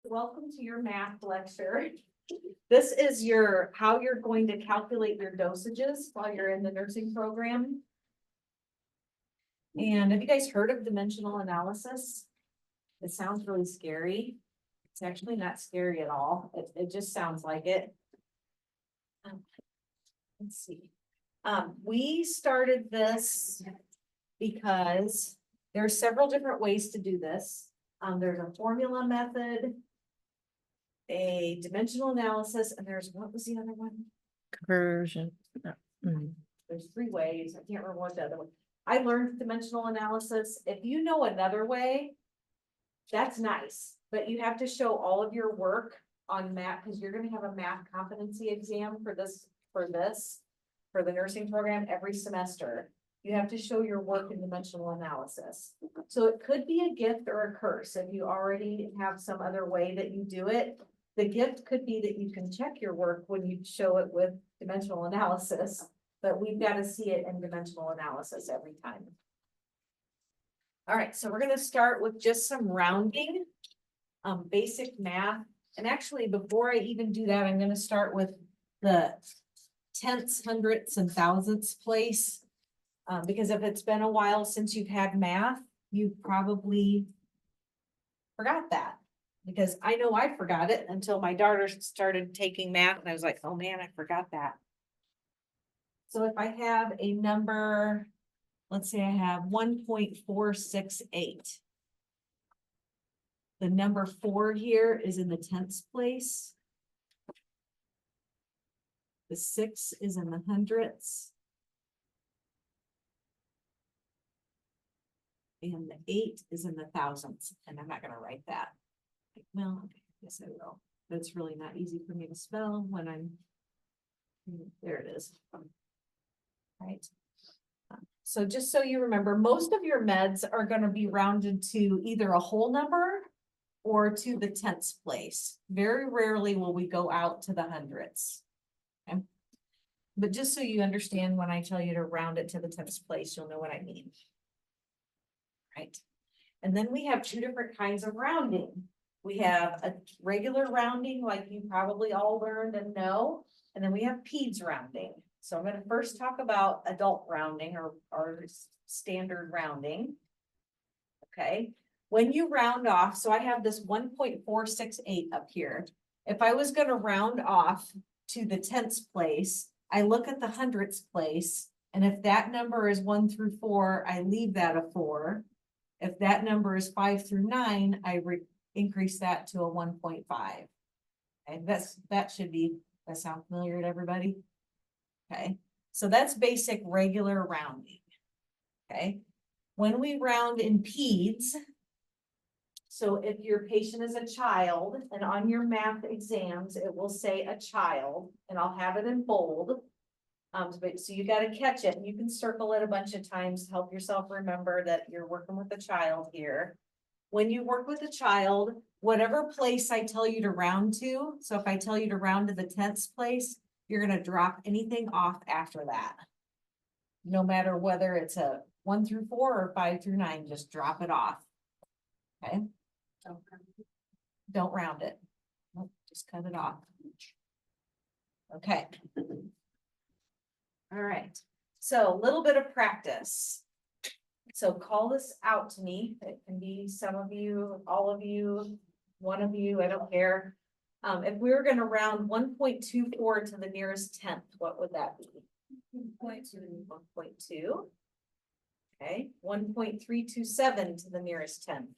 Welcome to your math lecture. This is how you're going to calculate your dosages while you're in the nursing program. And have you guys heard of dimensional analysis? It sounds really scary. It's actually not scary at all. It just sounds like it. Let's see. We started this because there are several different ways to do this. There's a formula method, a dimensional analysis, and what was the other one? Conversion. There's three ways. I can't remember what the other one. I learned dimensional analysis. If you know another way, that's nice, but you have to show all of your work on math because you're going to have a math competency exam for the nursing program every semester. You have to show your work in dimensional analysis. So it could be a gift or a curse if you already have some other way that you do it. The gift could be that you can check your work when you show it with dimensional analysis, but we've got to see it in dimensional analysis every time. All right, so we're going to start with just some rounding, basic math. And actually, before I even do that, I'm going to start with the tenths, hundredths, and thousandths place. Because if it's been a while since you've had math, you probably forgot that. Because I know I forgot it until my daughter started taking math and I was like, oh man, I forgot that. So if I have a number, let's say I have 1.468. The number 4 here is in the tenths place. The 6 is in the hundredths. And the 8 is in the thousandths, and I'm not gonna write that. Well, okay, yes, I will. That's really not easy for me to spell when there it is. Right. So just so you remember, most of your meds are gonna be rounded to either a whole number or to the tenths place. Very rarely will we go out to the hundredths. Okay. But just so you understand, when I tell you to round it to the tenths place, you'll know what I mean. Right. And then we have two different kinds of rounding. We have a regular rounding, like you probably all learned and know, and then we have peds rounding. So I'm going to first talk about adult rounding or standard rounding. Okay. When you round off, so I have this 1.468 up here. If I was going to round off to the tenths place, I look at the hundredths place, and if that number is 1 through 4, I leave that a 4. If that number is 5 through 9, I increase that to a 1.5. And that sound familiar to everybody? Okay, so that's basic regular rounding. Okay, when we round in peds, so if your patient is a child, and on your math exams, it will say a child, and I'll have it in bold. So you got to catch it, and you can circle it a bunch of times to help yourself remember that you're working with a child here. When you work with a child, whatever place I tell you to round to, so if I tell you to round to the tenths place, you're going to drop anything off after that. No matter whether it's a 1 through 4 or 5 through 9, just drop it off. Okay. Don't round it. Nope, just cut it off. Okay. All right, so a little bit of practice. So call this out to me. It can be some of you, all of you, one of you, I don't care. If we were going to round 1.24 to the nearest tenth, what would that be? 1.2. Okay, 1.327 to the nearest tenth.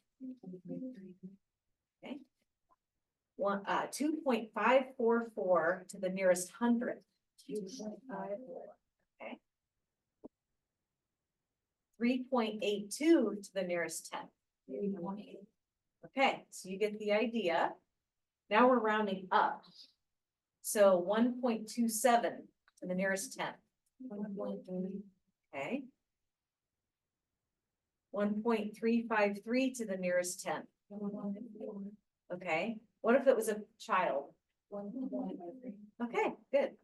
Okay. 2.544 to the nearest hundredth. 2.54. Okay. 3.82 to the nearest 10. Okay, so you get the idea. Now we're rounding up. So 1.27 to the nearest 10. 1.3. Okay. 1.353 to the nearest 10. Okay. What if it was a child? Okay, good.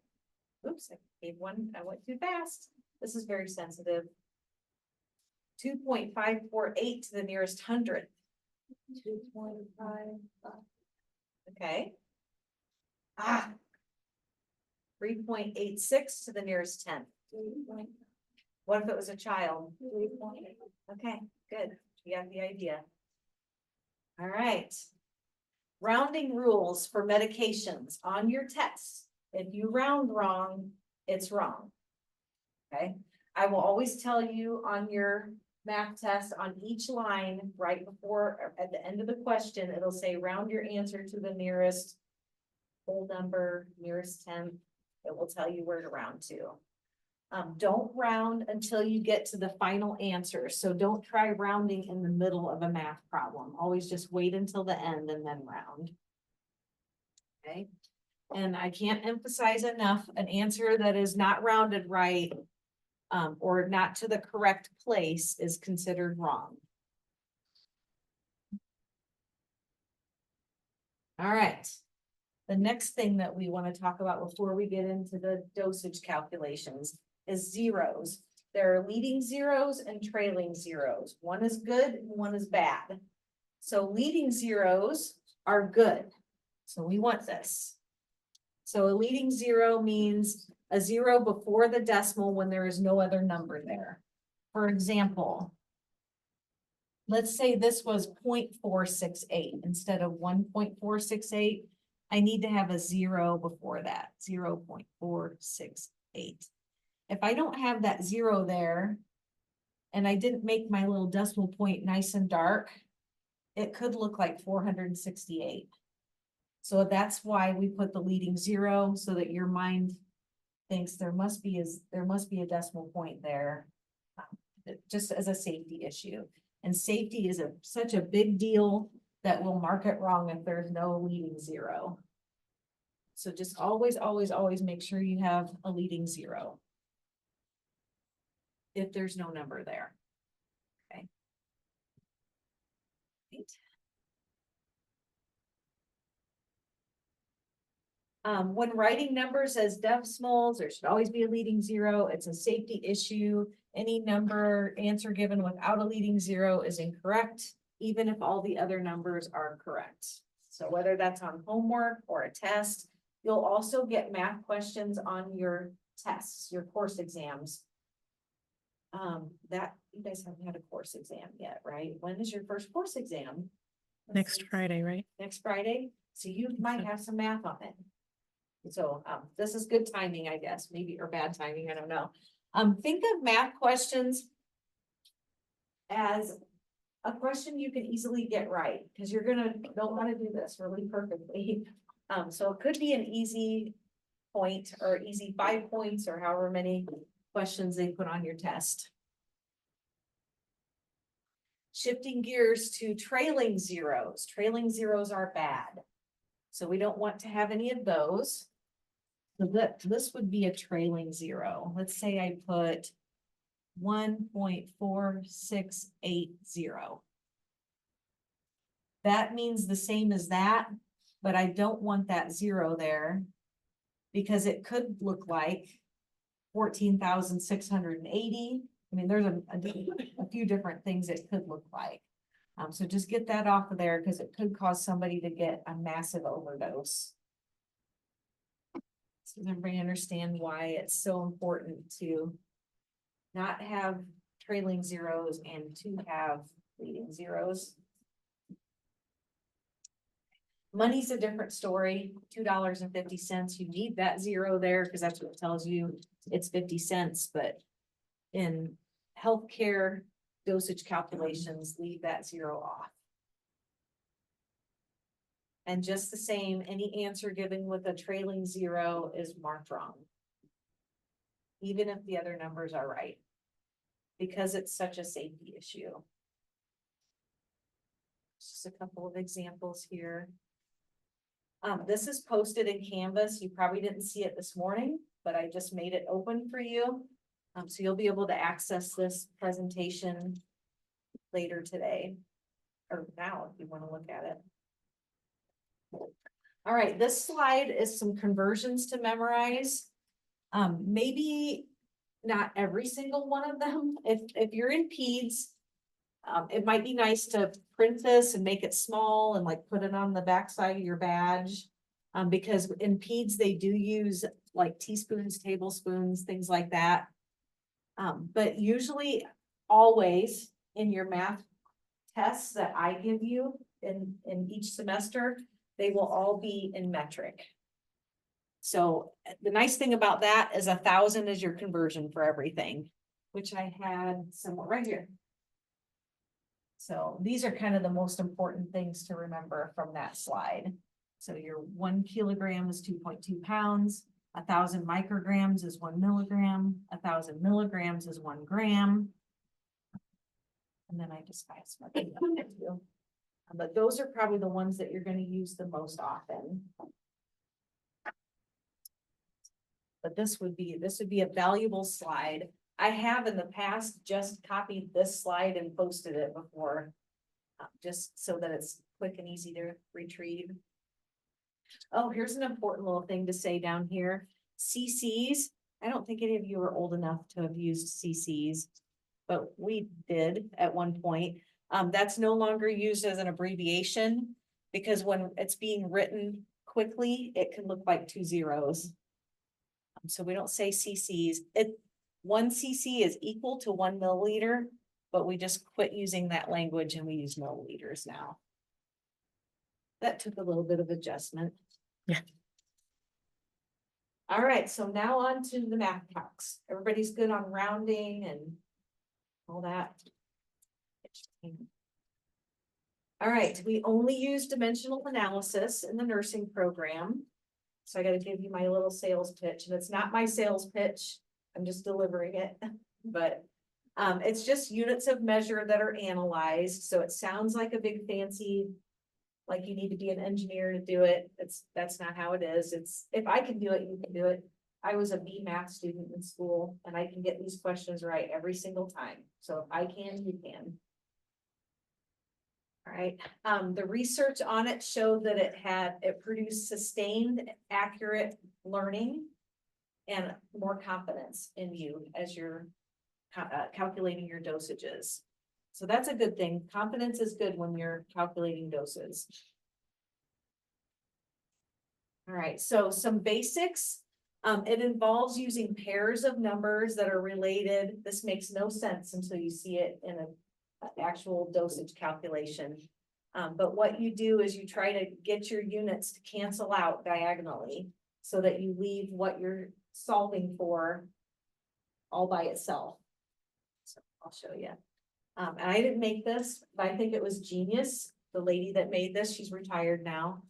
Oops, I gave one, I went too fast. This is very sensitive. 2.548 to the nearest hundredth. 2.5. Okay. Ah. 3.86 to the nearest 10th. What if it was a child? Okay, good. You got the idea. All right. Rounding rules for medications on your test. If you round wrong, it's wrong. Okay. I will always tell you on your math test on each line, right before, or at the end of the question, it'll say round your answer to the nearest whole number, nearest 10th. It will tell you where to round to. Don't round until you get to the final answer. So don't try rounding in the middle of a math problem. Always just wait until the end and then round. Okay. And I can't emphasize enough, an answer that is not rounded right, or not to the correct place is considered wrong. All right. The next thing that we want to talk about before we get into the dosage calculations is zeros. There are leading zeros and trailing zeros. One is good and one is bad. So leading zeros are good. So we want this. So a leading zero means a zero before the decimal when there is no other number there. For example, let's say this was 0.468 instead of 1.468. I need to have a zero before that, 0.468. If I don't have that zero there, and I didn't make my little decimal point nice and dark, it could look like 468. So that's why we put the leading zero, so that your mind thinks there must be a decimal point there, just as a safety issue. And safety is such a big deal that we'll mark it wrong if there's no leading zero. So just always, always, always make sure you have a leading zero if there's no number there. Okay. Right. When writing numbers as decimals, there should always be a leading zero. It's a safety issue. Any number answer given without a leading zero is incorrect, even if all the other numbers are correct. So whether that's on homework or a test, you'll also get math questions on your tests, your course exams. That you guys haven't had a course exam yet, right? When is your first course exam? Next Friday, right? Next Friday. So you might have some math on it. So, this is good timing, I guess, maybe, or bad timing, I don't know. Think of math questions as a question you can easily get right, because you're don't want to do this really perfectly. So it could be an easy point or easy 5 points or however many questions they put on your test. Shifting gears to trailing zeros. Trailing zeros are bad. So we don't want to have any of those. So this would be a trailing zero. Let's say I put 1.4680. That means the same as that, but I don't want that zero there because it could look like 14,680. I mean, there's a few different things it could look like. So just get that off of there because it could cause somebody to get a massive overdose. So does everybody understand why it's so important to not have trailing zeros and to have leading zeros? Money's a different story, $2.50. You need that zero there because that's what it tells you it's 50 cents, but in healthcare dosage calculations, leave that zero off. And just the same, any answer given with a trailing zero is marked wrong, even if the other numbers are right, because it's such a safety issue. Just a couple of examples here. This is posted in Canvas. You probably didn't see it this morning, but I just made it open for you. So you'll be able to access this presentation later today, or now if you want to look at it. All right, this slide is some conversions to memorize. Maybe not every single one of them. If you're in peds, It might be nice to print this and make it small and like put it on the backside of your badge. Because in peds, they do use like teaspoons, tablespoons, things like that. But usually, always in your math tests that I give you in each semester, they will all be in metric. So the nice thing about that is 1,000 is your conversion for everything, which I had somewhere right here. So these are kind of the most important things to remember from that slide. So your 1 kilogram is 2.2 pounds, 1,000 micrograms is 1 milligram, 1,000 milligrams is 1 gram. And then I just specified some too. But those are probably the ones that you're going to use the most often. But this would be a valuable slide. I have in the past just copied this slide and posted it before, just so that it's quick and easy to retrieve. Oh, here's an important little thing to say down here. CCs. I don't think any of you are old enough to have used CCs, but we did at one point. That's no longer used as an abbreviation because when it's being written quickly, it can look like 2 zeros. So we don't say CCs. 1 CC is equal to 1 milliliter, but we just quit using that language and we use milliliters now. That took a little bit of adjustment. Yeah. All right, so now on to the math calcs. Everybody's good on rounding and all that. All right, we only use dimensional analysis in the nursing program. So I got to give you my little sales pitch, and it's not my sales pitch. I'm just delivering it, but it's just units of measure that are analyzed. So it sounds like a big fancy, like you need to be an engineer to do it. That's not how it is. It's if I can do it, you can do it. I was a B math student in school, and I can get these questions right every single time. So if I can, you can. All right, the research on it showed that it produced sustained, accurate learning and more confidence in you as you're calculating your dosages. So that's a good thing. Confidence is good when you're calculating doses. All right, so some basics. It involves using pairs of numbers that are related. This makes no sense until you see it in an actual dosage calculation. But what you do is you try to get your units to cancel out diagonally so that you leave what you're solving for all by itself. So I'll show you. And I didn't make this, but I think it was genius. The lady that made this, she's retired now.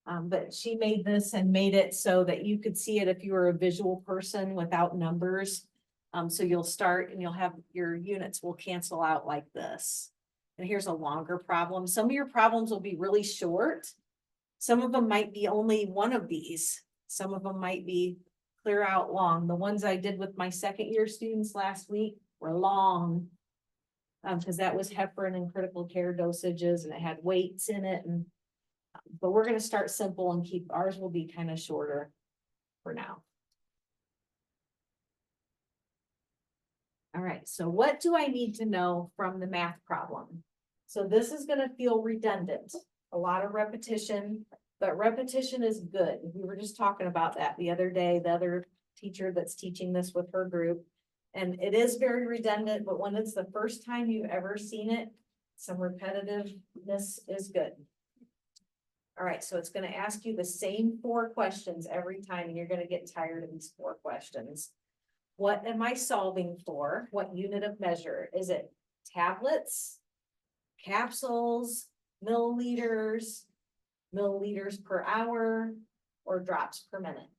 But she made this and made it so that you could see it if you were a visual person without numbers. So you'll start and you'll have your units will cancel out like this. And here's a longer problem. Some of your problems will be really short. Some of them might be only one of these. Some of them might be clear out long. The ones I did with my second year students last week were long. Because that was heparin and critical care dosages and it had weights in it. But we're going to start simple and keep ours will be kind of shorter for now. All right, so what do I need to know from the math problem? So this is going to feel redundant, a lot of repetition, but repetition is good. We were just talking about that the other day, the other teacher that's teaching this with her group. And it is very redundant, but when it's the first time you've ever seen it, some repetitiveness is good. All right, so it's going to ask you the same 4 questions every time, and you're going to get tired of these 4 questions. What am I solving for? What unit of measure? Is it tablets, capsules, milliliters, milliliters per hour, or drops per minute?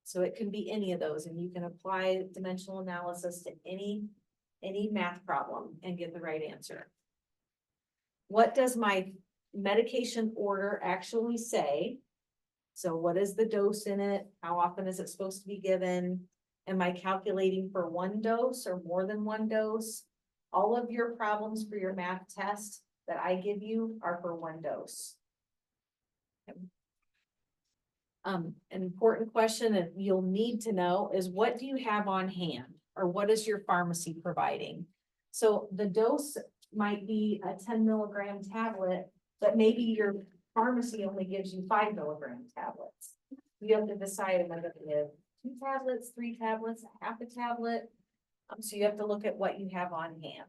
So it can be any of those, and you can apply dimensional analysis to any math problem and get the right answer. What does my medication order actually say? So what is the dose in it? How often is it supposed to be given? Am I calculating for 1 dose or more than 1 dose? All of your problems for your math test that I give you are for 1 dose. An important question that you'll need to know is what do you have on hand or what is your pharmacy providing? So the dose might be a 10 milligram tablet, but maybe your pharmacy only gives you 5 milligram tablets. You have to decide, am I gonna give 2 tablets, 3 tablets, half a tablet? So you have to look at what you have on hand.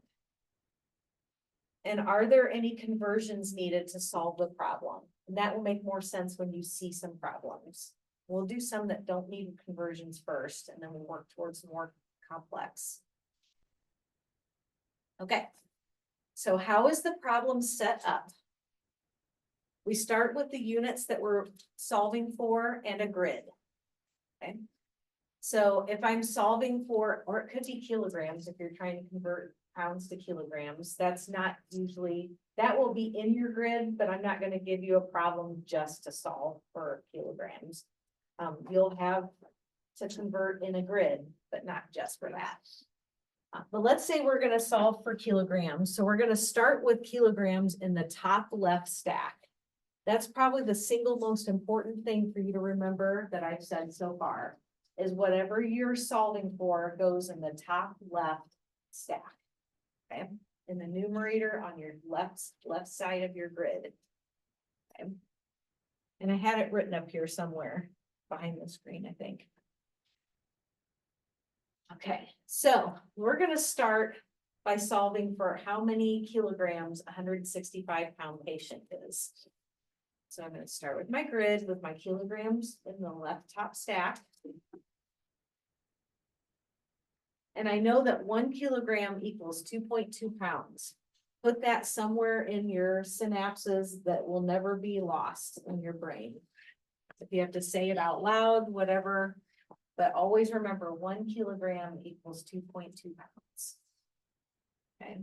And are there any conversions needed to solve the problem? And that will make more sense when you see some problems. We'll do some that don't need conversions first, and then we'll work towards more complex. Okay, so how is the problem set up? We start with the units that we're solving for and a grid. Okay, so if I'm solving for, or it could be kilograms, if you're trying to convert pounds to kilograms, that's not usually, that will be in your grid, but I'm not gonna give you a problem just to solve for kilograms. You'll have to convert in a grid, but not just for that. But let's say we're gonna solve for kilograms. So we're gonna start with kilograms in the top left stack. That's probably the single most important thing for you to remember that I've said so far, is whatever you're solving for goes in the top left stack. Okay, in the numerator on your left side of your grid. Okay. And I had it written up here somewhere behind the screen, I think. Okay, so we're gonna start by solving for how many kilograms a 165-pound patient is. So I'm gonna start with my grid with my kilograms in the left top stack. And I know that 1 kilogram equals 2.2 pounds. Put that somewhere in your synapses that will never be lost in your brain. If you have to say it out loud, whatever, but always remember 1 kilogram equals 2.2 pounds. Okay,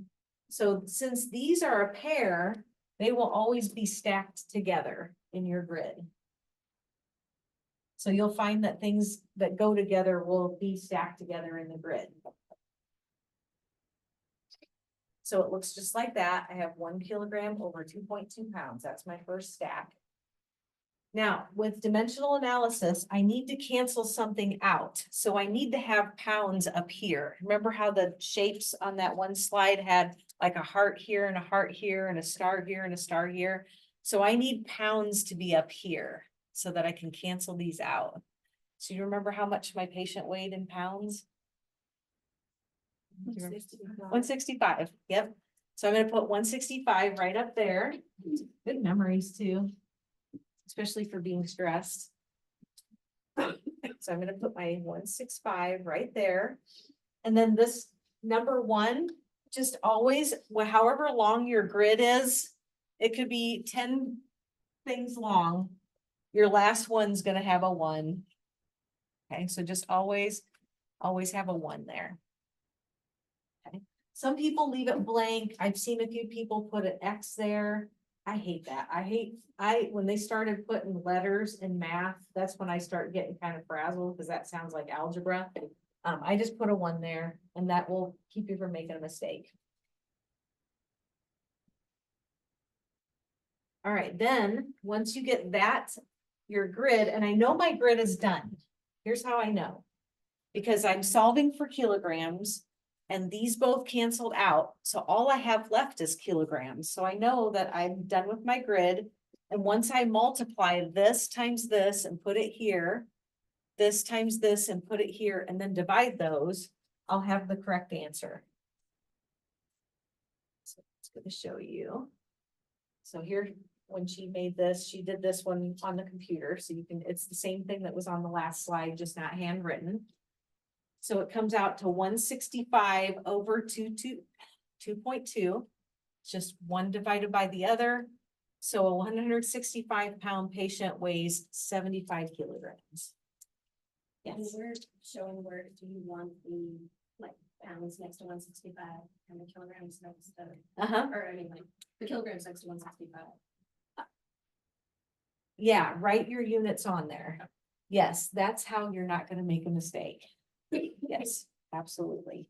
so since these are a pair, they will always be stacked together in your grid. So you'll find that things that go together will be stacked together in the grid. So it looks just like that. I have 1 kilogram over 2.2 pounds. That's my first stack. Now, with dimensional analysis, I need to cancel something out. So I need to have pounds up here. Remember how the shapes on that one slide had like a heart here and a heart here and a star here and a star here? So I need pounds to be up here so that I can cancel these out. So you remember how much my patient weighed in pounds? 165, yep. So I'm gonna put 165 right up there. Good memories too, especially for being stressed. So I'm gonna put my 165 right there. And then this number 1, just always, however long your grid is, it could be 10 things long. Your last one's gonna have a 1. Okay, so just always have a 1 there. Okay. Some people leave it blank. I've seen a few people put an X there. I hate that. When they started putting letters in math, that's when I start getting kind of frazzled because that sounds like algebra. I just put a 1 there and that will keep you from making a mistake. All right, then once you get that, your grid, and I know my grid is done. Here's how I know. Because I'm solving for kilograms and these both canceled out. So all I have left is kilograms. So I know that I'm done with my grid. And once I multiply this times this and put it here, this times this and put it here, and then divide those, I'll have the correct answer. So it's going to show you. So here, when she made this, she did this one on the computer. So you can, it's the same thing that was on the last slide, just not handwritten. So it comes out to 165 over 2.2. It's just 1 divided by the other. So a 165-pound patient weighs 75 kilograms. Yes. And we're showing where do you want the like pounds next to 165 and the kilograms next to, or I mean like the kilograms next to 165. Yeah, write your units on there. Yes, that's how you're not going to make a mistake. Yes, absolutely.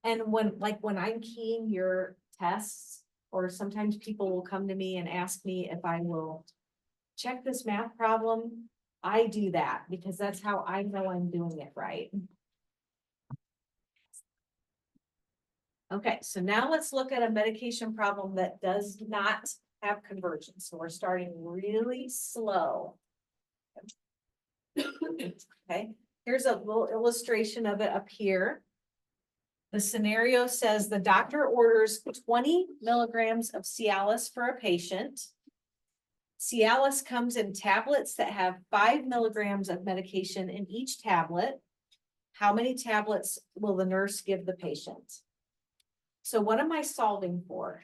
And when I'm keying your tests, or sometimes people will come to me and ask me if I will check this math problem, I do that because that's how I know I'm doing it right. Okay, so now let's look at a medication problem that does not have conversion. So we're starting really slow. Okay, here's a little illustration of it up here. The scenario says the doctor orders 20 milligrams of Cialis for a patient. Cialis comes in tablets that have 5 milligrams of medication in each tablet. How many tablets will the nurse give the patient? So what am I solving for?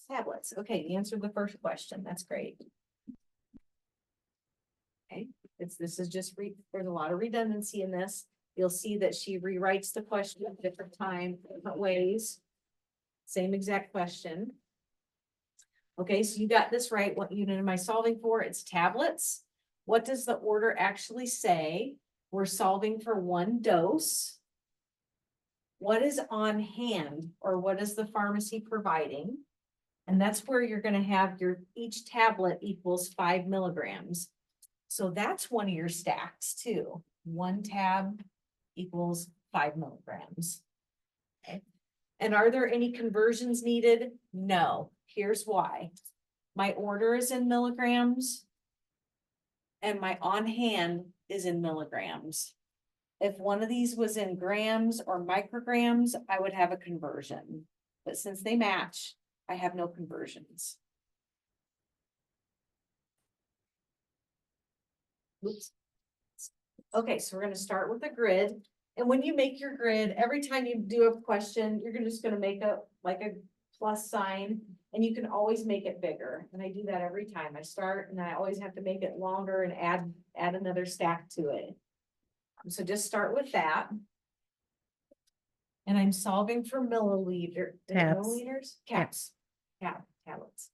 Tablets. Okay, you answered the first question. That's great. Okay, this is just there's a lot of redundancy in this. You'll see that she rewrites the question at different time, different ways. Same exact question. Okay, so you got this right. What unit am I solving for? It's tablets. What does the order actually say? We're solving for 1 dose. What is on hand, or what is the pharmacy providing? And that's where you're going to have each tablet equals 5 milligrams. So that's one of your stacks too. 1 tab equals 5 milligrams. Okay. And are there any conversions needed? No. Here's why. My order is in milligrams and my on hand is in milligrams. If one of these was in grams or micrograms, I would have a conversion. But since they match, I have no conversions. Oops. Okay, so we're going to start with a grid. And when you make your grid, every time you do a question, you're just going to make a plus sign, and you can always make it bigger. And I do that every time I start, and I always have to make it longer and add another stack to it. So just start with that. And I'm solving for milliliters, caps, tablets,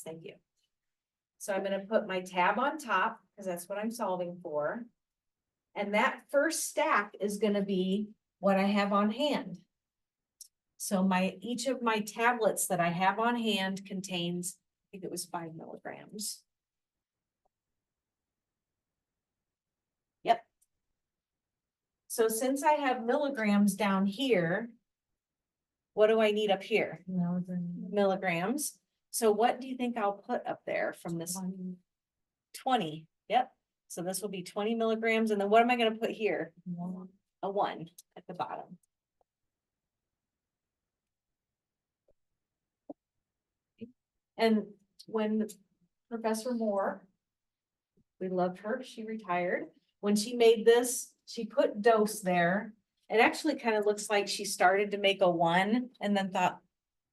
thank you. So I'm going to put my tab on top because that's what I'm solving for. And that first stack is going to be what I have on hand. So each of my tablets that I have on hand contains, I think it was 5 milligrams. Yep. So since I have milligrams down here, what do I need up here? Milligrams. So what do you think I'll put up there from this? 20. Yep. So this will be 20 milligrams. And then what am I going to put here? A 1 at the bottom. And when Professor Moore, we loved her, she retired. When she made this, she put dose there. It actually kind of looks like she started to make a 1 and then thought,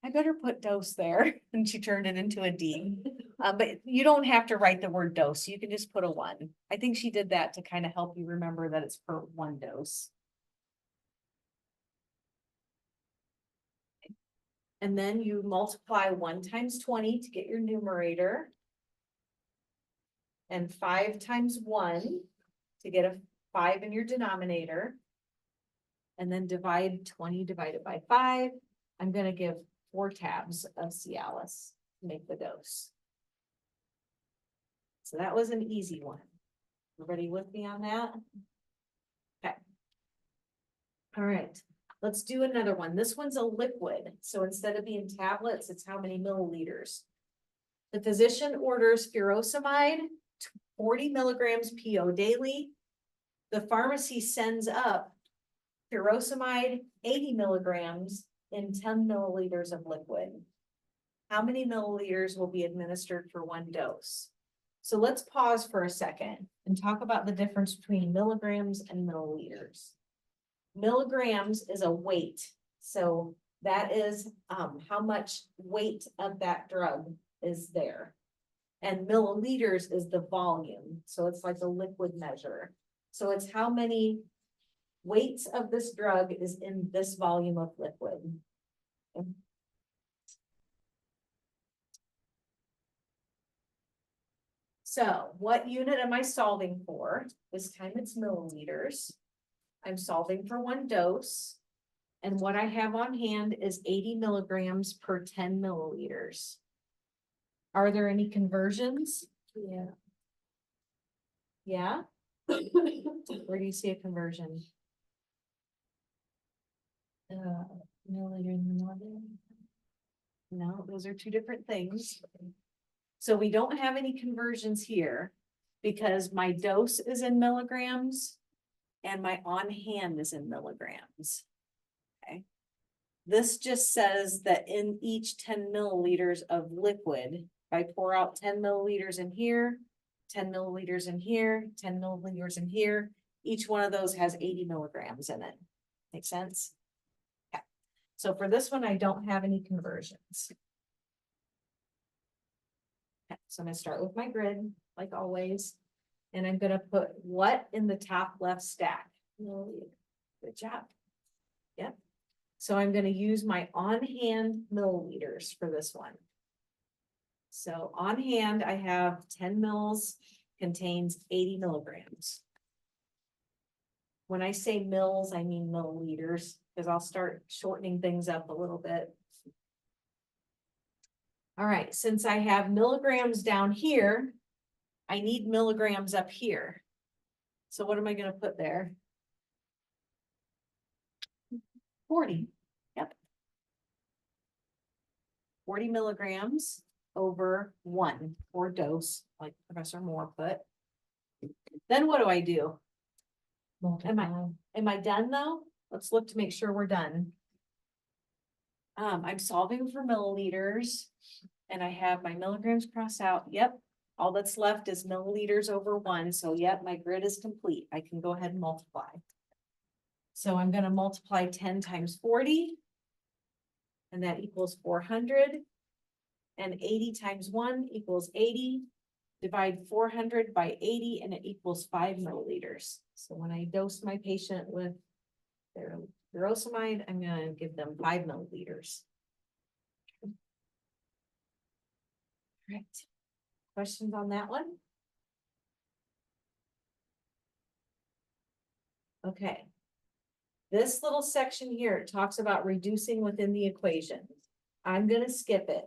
I better put dose there. And she turned it into a D. But you don't have to write the word dose. You can just put a 1. I think she did that to kind of help you remember that it's per 1 dose. And then you multiply 1 times 20 to get your numerator. And 5 times 1 to get a 5 in your denominator. And then divide 20 divided by 5. I'm going to give 4 tabs of Cialis to make the dose. So that was an easy one. Everybody with me on that? Okay. All right. Let's do another one. This one's a liquid. So instead of being tablets, it's how many milliliters. The physician orders furosemide, 40 milligrams PO daily. The pharmacy sends up furosemide, 80 milligrams in 10 milliliters of liquid. How many milliliters will be administered for 1 dose? So let's pause for a second and talk about the difference between milligrams and milliliters. Milligrams is a weight. So that is how much weight of that drug is there. And milliliters is the volume. So it's like a liquid measure. So it's how many weights of this drug is in this volume of liquid. So what unit am I solving for? This time it's milliliters. I'm solving for 1 dose. And what I have on hand is 80 milligrams per 10 milliliters. Are there any conversions? Yeah. Yeah? Where do you see a conversion? Milliliter in the milliliter. No, those are two different things. So we don't have any conversions here because my dose is in milligrams and my on hand is in milligrams. Okay. This just says that in each 10 milliliters of liquid, if I pour out 10 milliliters in here, 10 milliliters in here, 10 milliliters in here, each one of those has 80 milligrams in it. Make sense? Yeah. So for this one, I don't have any conversions. Okay, so I'm gonna start with my grid, like always, and I'm gonna put what in the top left stack? Milliliter. Good job. Yep. So I'm gonna use my on-hand milliliters for this one. So on hand, I have 10 mils, contains 80 milligrams. When I say mils, I mean milliliters, because I'll start shortening things up a little bit. All right, since I have milligrams down here, I need milligrams up here. So what am I gonna put there? 40, yep. 40 milligrams over 1 or dose, like Professor Moore put. Then what do? Am I done though? Let's look to make sure we're done. I'm solving for milliliters and I have my milligrams crossed out. Yep. All that's left is milliliters over 1. So yep, my grid is complete. I can go ahead and multiply. So I'm going to multiply 10 times 40. And that equals 400. And 80 times 1 equals 80. Divide 400 by 80 and it equals 5 milliliters. So when I dose my patient with their furosemide, I'm going to give them 5 milliliters. Right. Questions on that one? Okay. This little section here talks about reducing within the equation. I'm going to skip it.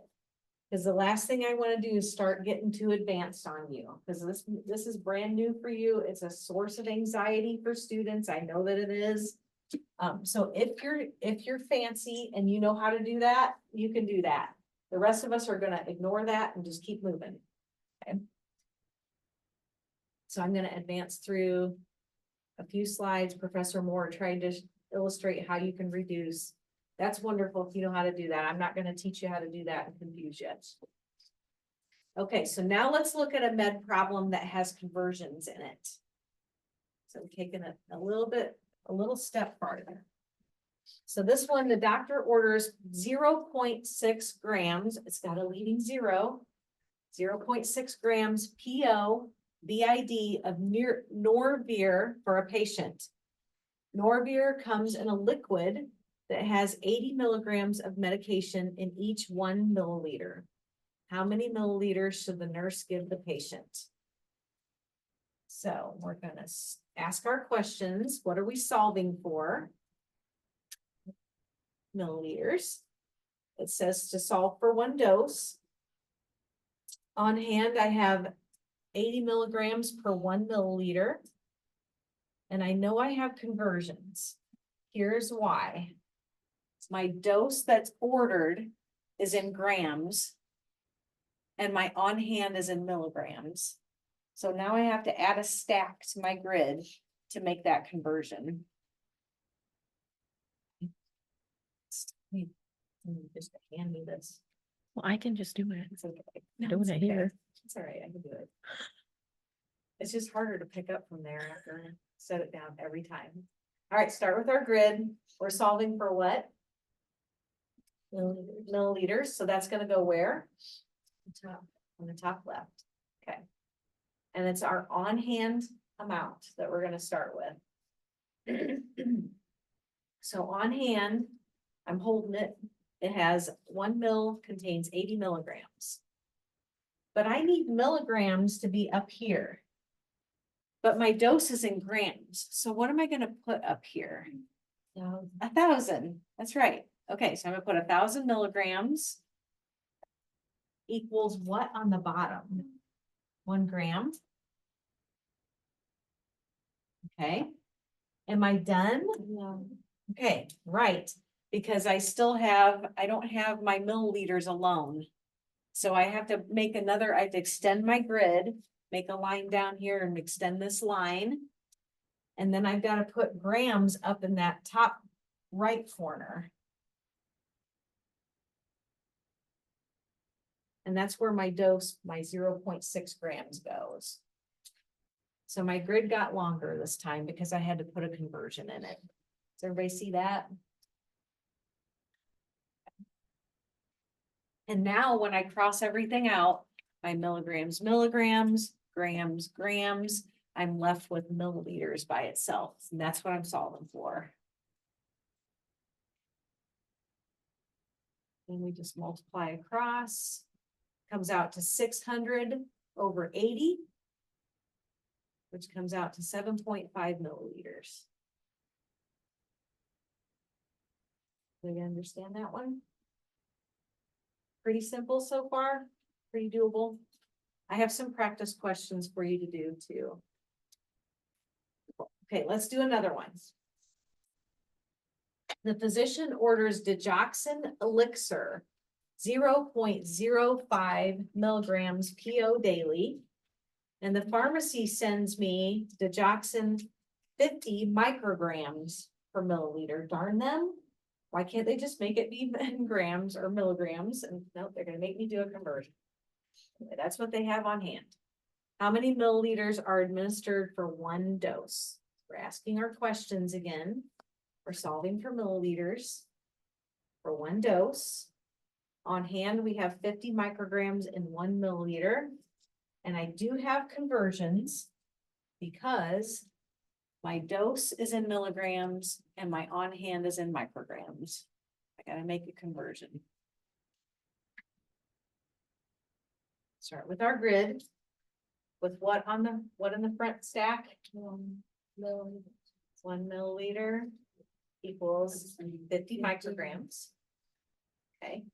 Because the last thing I want to do is start getting too advanced on you, because this is brand new for you. It's a source of anxiety for students. I know that it is. So if you're fancy and you know how to do that, you can do that. The rest of us are going to ignore that and just keep moving. Okay. So I'm going to advance through a few slides. Professor Moore tried to illustrate how you can reduce. That's wonderful if you know how to do that. I'm not going to teach you how to do that and confuse you. Okay, so now let's look at a med problem that has conversions in it. So I'm taking it a little step farther. So this one, the doctor orders 0.6 grams. It's got a leading 0.6 grams PO BID of Norvir for a patient. Norvir comes in a liquid that has 80 milligrams of medication in each 1 milliliter. How many milliliters should the nurse give the patient? So we're going to ask our questions. What are we solving for? Milliliters. It says to solve for 1 dose. On hand, I have 80 milligrams per 1 milliliter. And I know I have conversions. Here's why. My dose that's ordered is in grams and my on hand is in milligrams. So now I have to add a stack to my grid to make that conversion. Just hand me this. Well, I can just do it. It's okay. I'm doing it here. It's all right. I can do it. It's just harder to pick up from there after I set it down every time. All right, start with our grid. We're solving for what? Milliliters. So that's going to go where? On the top left. Okay. And it's our on hand amount that we're going to start with. So on hand, I'm holding it. It has 1 mil contains 80 milligrams. But I need milligrams to be up here. But my dose is in grams. So what am I going to put up here? 1,000. That's right. Okay, so I'm gonna put 1,000 milligrams equals what on the bottom? 1 gram. Okay. Am I done? No. Okay, right. Because I don't have my milliliters alone. So I have to make I have to extend my grid, make a line down here and extend this line. And then I've got to put grams up in that top right corner. And that's where my dose, my 0.6 grams goes. So my grid got longer this time because I had to put a conversion in it. Does everybody see that? And now when I cross everything out, my milligrams, grams, grams, I'm left with milliliters by itself. And that's what I'm solving for. And we just multiply across, comes out to 600 over 80, which comes out to 7.5 milliliters. Do you understand that one? Pretty simple so far, pretty doable. I have some practice questions for you to do too. Okay, let's do another one. The physician orders digoxin elixir 0.05 milligrams PO daily. And the pharmacy sends me digoxin 50 micrograms per milliliter. Darn them. Why can't they just make it be in grams or milligrams? And no, they're going to make me do a conversion. That's what they have on hand. How many milliliters are administered for one dose? We're asking our questions again. We're solving for milliliters for one dose. On hand, we have 50 micrograms in 1 milliliter. And I do have conversions because my dose is in milligrams and my on hand is in micrograms. I gotta make a conversion. Start with our grid. With what in the front stack? 1 milliliter equals 50 micrograms. Okay.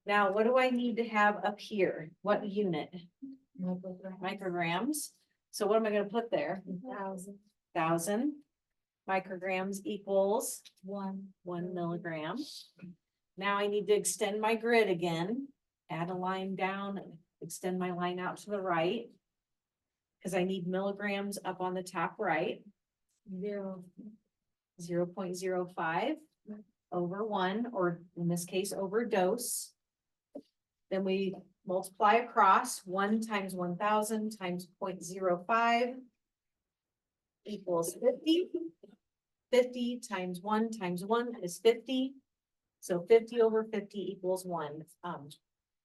Now, what do I need to have up here? What unit? Micrograms. So what am I going to put there? 1,000 micrograms equals 1 milligram. Now I need to extend my grid again, add a line down, extend my line out to the right, because I need milligrams up on the top right. 0.05 over 1, or in this case, over dose. Then we multiply across 1 times 1,000 times 0.05 equals 50. 50 times 1 is 50. So 50 over 50 equals 1.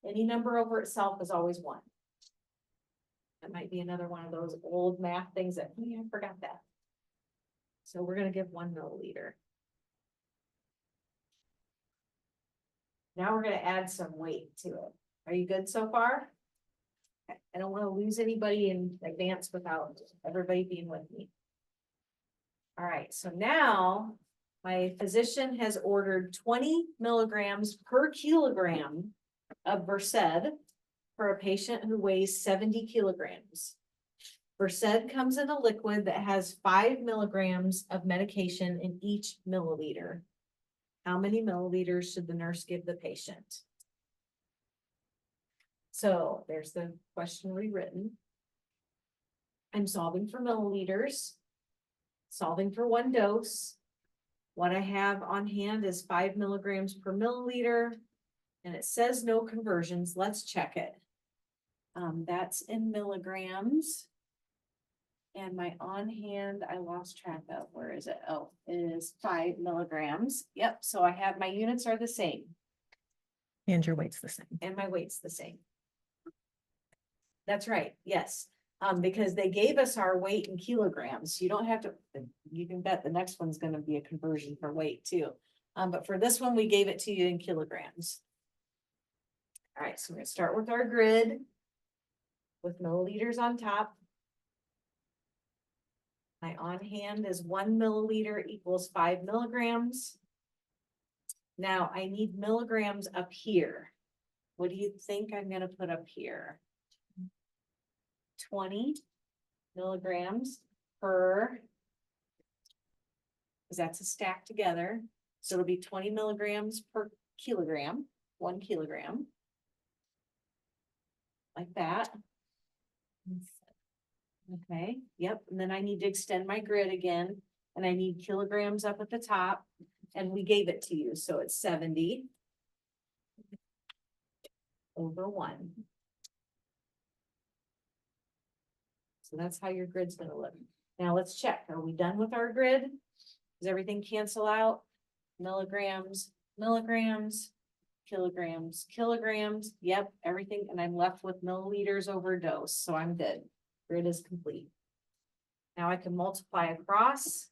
Any number over itself is always 1. That might be another one of those old math things that, oh yeah, I forgot that. So we're going to give 1 milliliter. Now we're going to add some weight to it. Are you good so far? Okay. I don't want to lose anybody in advance without everybody being with me. All right, so now my physician has ordered 20 milligrams per kilogram of Versed for a patient who weighs 70 kilograms. Versed comes in a liquid that has 5 milligrams of medication in each milliliter. How many milliliters should the nurse give the patient? So there's the question rewritten. I'm solving for milliliters, solving for one dose. What I have on hand is 5 milligrams per milliliter, and it says no conversions. Let's check it. That's in milligrams. And my on hand, I lost track of, where is it? Oh, it is 5 milligrams. Yep, so I have, my units are the same. And your weight's the same. And my weight's the same. That's right, yes. Because they gave us our weight in kilograms. You don't have to, you can bet the next one's gonna be a conversion for weight too. But for this one, we gave it to you in kilograms. All right, so we're gonna start with our grid with milliliters on top. My on hand is 1 milliliter equals 5 milligrams. Now I need milligrams up here. What do you think I'm gonna put up here? 20 milligrams per, because that's a stack together, So it'll be 20 milligrams per kilogram, 1 kilogram. Like that. Okay, yep, and then I need to extend my grid again, and I need kilograms up at the top, and we gave it to you, so it's 70 over 1. So that's how your grid's gonna look. Now let's check, are we done with our grid? Does everything cancel out? Milligrams, milligrams, kilograms, kilograms, yep, everything, and I'm left with milliliters over dose, so I'm good. Grid is complete. Now I can multiply across.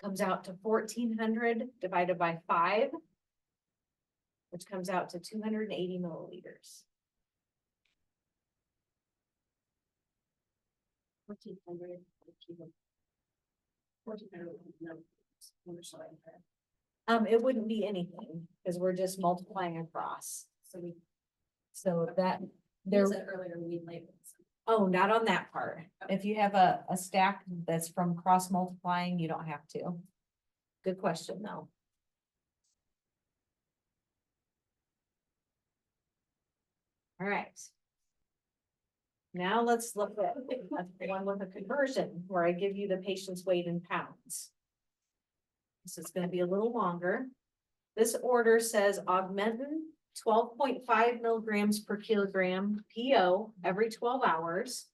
Comes out to 1,400 divided by 5, which comes out to 280 milliliters. 1,400. 1,400. No. What shall I put? It wouldn't be anything, because we're just multiplying across. So that, There there, said earlier we need labels. oh, not on that part. If you have a stack that's from cross multiplying, you don't have to. Good question, though. All right. Now let's look at one with a conversion where I give you the patient's weight in pounds. So it's gonna be a little longer. This order says augmentin 12.5 milligrams per kilogram PO every 12 hours.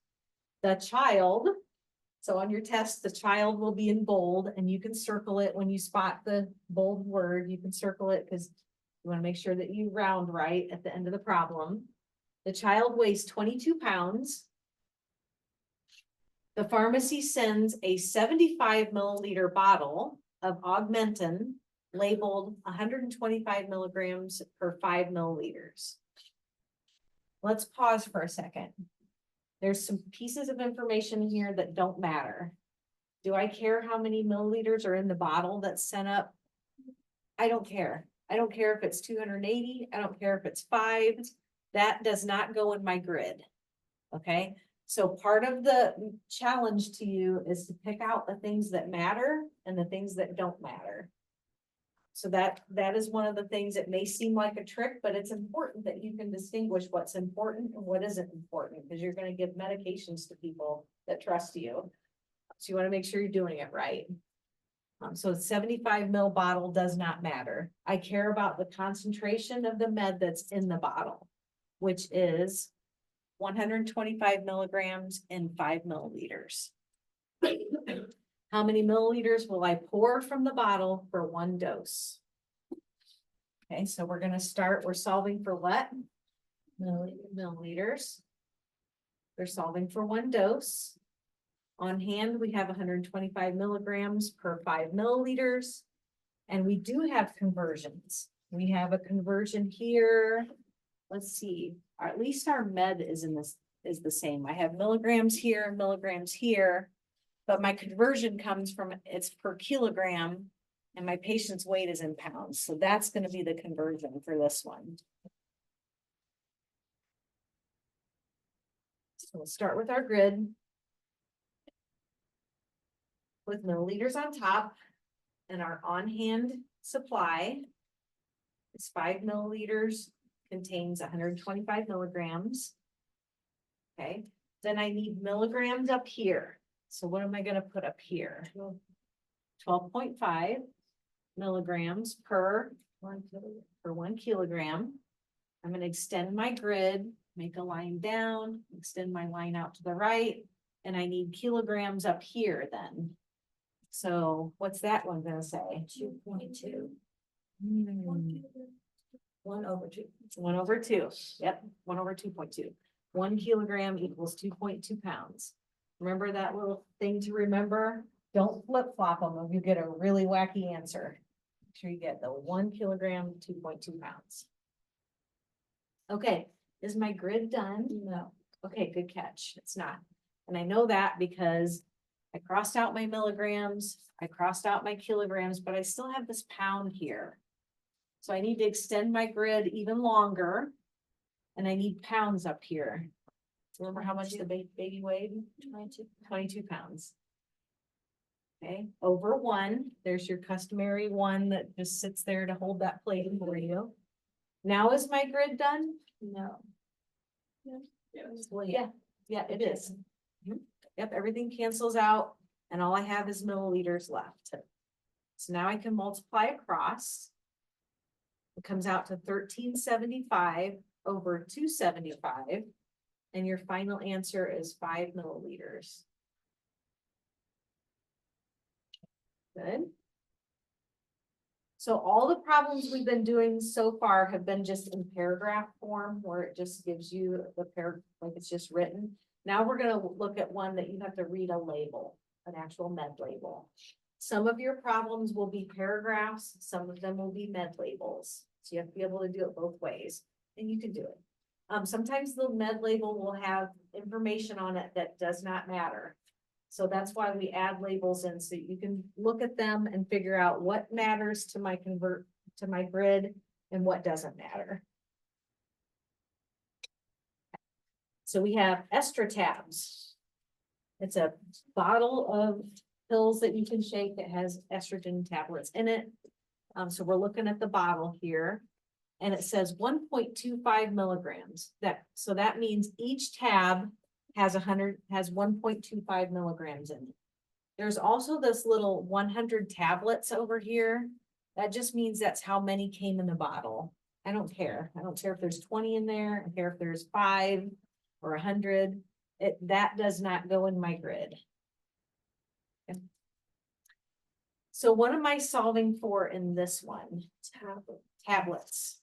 The child, so on your test, the child will be in bold, and you can circle it when you spot the bold word. You can circle it because you want to make sure that you round right at the end of the problem. The child weighs 22 pounds. The pharmacy sends a 75 milliliter bottle of augmentin labeled 125 milligrams per 5 milliliters. Let's pause for a second. There's some pieces of information in here that don't matter. Do I care how many milliliters are in the bottle that's sent up? I don't care. I don't care if it's 280. I don't care if it's 5. That does not go in my grid. Okay, so part of the challenge to you is to pick out the things that matter and the things that don't matter. So that is one of the things that may seem like a trick, but it's important that you can distinguish what's important and what isn't important, because you're going to give medications to people that trust you. So you want to make sure you're doing it right. So a 75 ml bottle does not matter. I care about the concentration of the med that's in the bottle, which is 125 milligrams in 5 milliliters. How many milliliters will I pour from the bottle for 1 dose? Okay, so we're gonna start, we're solving for what? Milliliters. We're solving for 1 dose. On hand, we have 125 milligrams per 5 milliliters. And we do have conversions. We have a conversion here. Let's see, or at least our med is in this, is the same. I have milligrams here, milligrams here. But my conversion comes from, it's per kilogram, and my patient's weight is in pounds. So that's gonna be the conversion for this one. So we'll start with our grid. With milliliters on top, and our on-hand supply is 5 milliliters, contains 125 milligrams. Okay, then I need milligrams up here. So what am I gonna put up here? 12.5 milligrams per 1 kilogram. I'm gonna extend my grid, make a line down, extend my line out to the right, and I need kilograms up here then. So what's that one gonna say? 2.2. 1 over 2. 1 over 2. Yep, 1 over 2.2. 1 kilogram equals 2.2 pounds. Remember that little thing to remember? Don't flip flop them if you get a really wacky answer. Make sure you get the 1 kilogram, 2.2 pounds. Okay, is my grid done? No. Okay, good catch. It's not. And I know that because I crossed out my milligrams, I crossed out my kilograms, but I still have this pound here. So I need to extend my grid even longer. And I need pounds up here. Remember how much the baby weighed? 22 pounds. Okay, over 1, there's your customary 1 that just sits there to hold that plate for you. Now is my grid done? No. Well, yeah, it is. Mhm. Yep, everything cancels out and all I have is milliliters left. So now I can multiply across. It comes out to 1375 over 275. And your final answer is 5 milliliters. Good. So all the problems we've been doing so far have been just in paragraph form where it just gives you the like it's just written. Now we're gonna look at one that you have to read a label, an actual med label. Some of your problems will be paragraphs, some of them will be med labels. So you have to be able to do it both ways, and you can do it. Sometimes the med label will have information on it that does not matter. So that's why we add labels in, so you can look at them and figure out what matters to my grid and what doesn't matter. So we have Estrotabs. It's a bottle of pills that you can shake that has estrogen tablets in it. So we're looking at the bottle here. And it says 1.25 milligrams. So that means each tab has 1.25 milligrams in it. There's also this little 100 tablets over here. That just means that's how many came in the bottle. I don't care. I don't care if there's 20 in there. I don't care if there's 5 or 100. That does not go in my grid. Okay. So what am I solving for in this one? Tablets.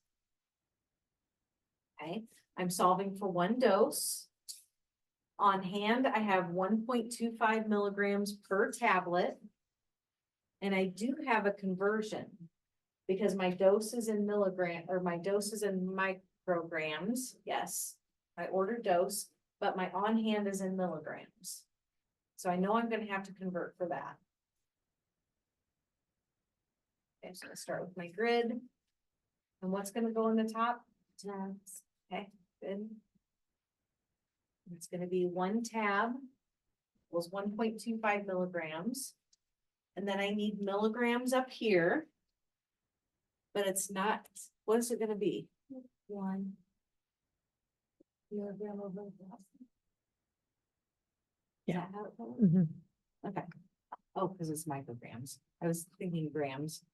Okay, I'm solving for 1 dose. On hand, I have 1.25 milligrams per tablet. And I do have a conversion because my dose is in milligram, or my dose is in micrograms. Yes, I ordered dose, but my on hand is in milligrams. So I know I'm going to have to convert for that. Okay, so I'm going to start with my grid. And what's going to go in the top? Tabs. Okay, good. It's gonna be 1 tab was 1.25 milligrams. And then I need milligrams up here. But it's not, what is it gonna be? 1 milligram over 1,000. Yeah. Is that how it goes? Mhm. Okay. Oh, because it's micrograms. I was thinking grams.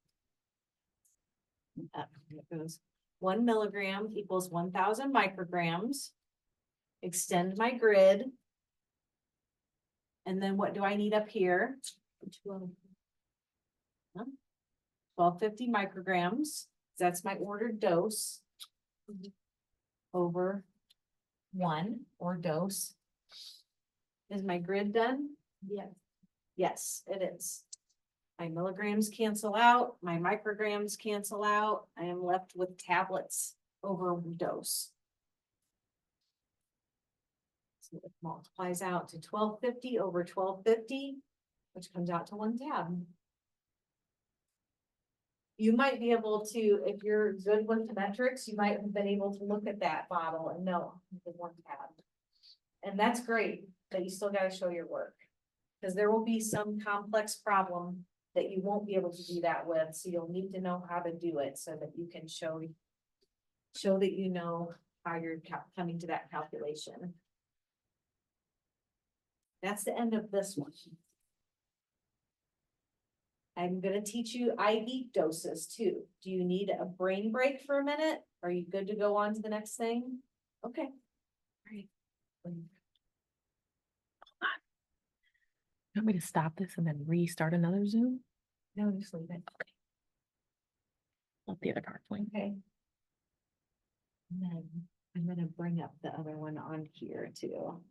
Here it goes. 1 milligram equals 1,000 micrograms. Extend my grid. And then what do I need up here? 1250 micrograms. That's my ordered dose. Over 1 or dose. Is my grid done? Yes. Yes, it is. My milligrams cancel out, my micrograms cancel out. I am left with tablets over dose. So it multiplies out to 1250 over 1250, which comes out to 1 tab. You might be able to, if you're good with the metrics, you might have been able to look at that bottle and know the 1 tab. And that's great, but you still got to show your work. Because there will be some complex problem that you won't be able to do that with, so you'll need to know how to do it so that you can show that you know how you're coming to that calculation. That's the end of this one. I'm gonna teach you IV doses too. Do you need a brain break for a minute? Are you good to go on to the next thing? Okay. All right. You want me to stop this and then restart another Zoom? No, just leave it. Okay. Let the other part point. Okay. And then I'm gonna bring up the other one on here too.